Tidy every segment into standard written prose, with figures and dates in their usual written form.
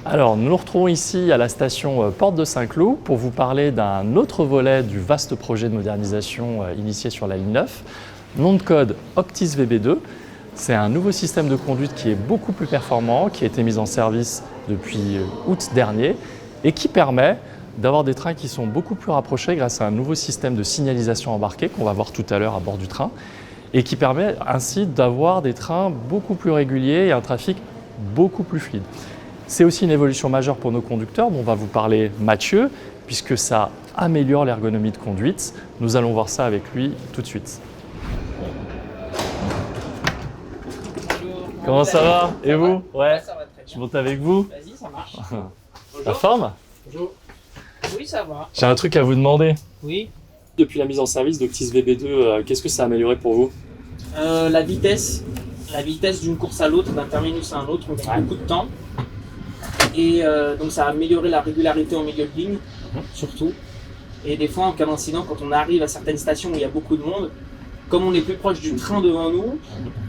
Alors, nous nous retrouvons ici à la station Porte de Saint-Cloud pour vous parler d'un autre volet du vaste projet de modernisation initié sur la ligne 9. Nom de code Octis VB2. C'est un nouveau système de conduite qui est beaucoup plus performant, qui a été mis en service depuis août dernier et qui permet d'avoir des trains qui sont beaucoup plus rapprochés grâce à un nouveau système de signalisation embarqué qu'on va voir tout à l'heure à bord du train et qui permet ainsi d'avoir des trains beaucoup plus réguliers et un trafic beaucoup plus fluide. C'est aussi une évolution majeure pour nos conducteurs dont va vous parler Mathieu puisque ça améliore l'ergonomie de conduite. Nous allons voir ça avec lui tout de suite. Comment ça va? Et vous? Ouais, ça va très bien. je monte avec vous. Vas-y, ça marche. La forme? Bonjour. Oui, ça va. J'ai un truc à vous demander. Oui. Depuis la mise en service d'Octis VB2, qu'est-ce que ça a amélioré pour vous? La vitesse. La vitesse d'une course à l'autre, d'un terminus à un autre, on gagne beaucoup de temps. Et donc ça a amélioré la régularité en milieu de ligne, surtout. Et des fois, en cas d'incident, quand on arrive à certaines stations où il y a beaucoup de monde, comme on est plus proche du train devant nous,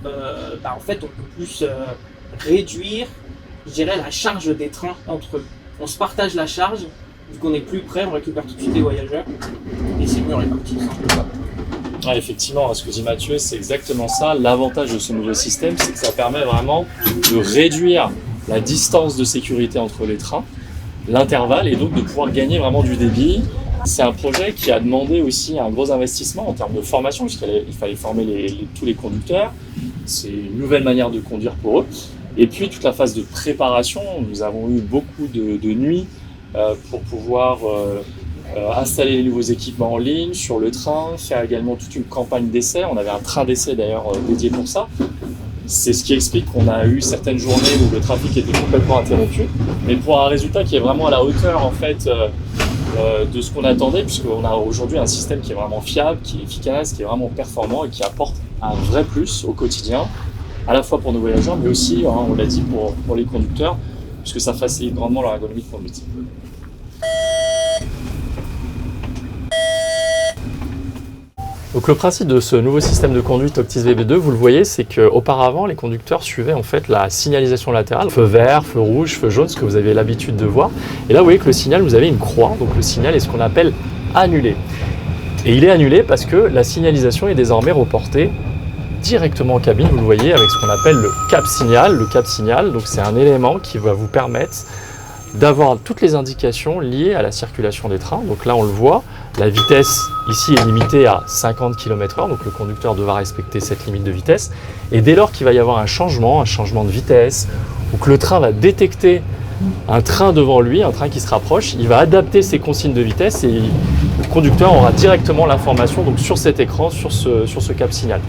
en fait, on peut plus réduire, je dirais, la charge des trains entre eux. On se partage la charge, vu qu'on est plus près, on récupère tout de suite les voyageurs, et c'est mieux réparti. Ouais, effectivement, ce que dit Mathieu, c'est exactement ça. L'avantage de ce nouveau système, c'est que ça permet vraiment de réduire la distance de sécurité entre les trains, l'intervalle, et donc de pouvoir gagner vraiment du débit. C'est un projet qui a demandé aussi un gros investissement en termes de formation, puisqu'il fallait former tous les conducteurs. C'est une nouvelle manière de conduire pour eux. Et puis toute la phase de préparation, nous avons eu beaucoup de nuits pour pouvoir installer les nouveaux équipements en ligne sur le train, faire également toute une campagne d'essai. On avait un train d'essai d'ailleurs dédié pour ça. C'est ce qui explique qu'on a eu certaines journées où le trafic était complètement interrompu, mais pour un résultat qui est vraiment à la hauteur en fait de ce qu'on attendait, puisqu'on a aujourd'hui un système qui est vraiment fiable, qui est efficace, qui est vraiment performant et qui apporte un vrai plus au quotidien, à la fois pour nos voyageurs, mais aussi, on l'a dit, pour les conducteurs, puisque ça facilite grandement leur ergonomie de conduite. Donc le principe de ce nouveau système de conduite Octis VB2, vous le voyez, c'est qu'auparavant, les conducteurs suivaient en fait la signalisation latérale, feu vert, feu rouge, feu jaune, ce que vous avez l'habitude de voir. Et là, vous voyez que le signal, vous avez une croix, donc le signal est ce qu'on appelle annulé. Et il est annulé parce que la signalisation est désormais reportée directement en cabine, vous le voyez, avec ce qu'on appelle le cap signal. Le cap signal, donc c'est un élément qui va vous permettre d'avoir toutes les indications liées à la circulation des trains. Donc là, on le voit, la vitesse ici est limitée à 50 km/h, donc le conducteur devra respecter cette limite de vitesse. Et dès lors qu'il va y avoir un changement de vitesse, ou que le train va détecter un train devant lui, un train qui se rapproche, il va adapter ses consignes de vitesse et le conducteur aura directement l'information donc sur cet écran, sur ce cap signal.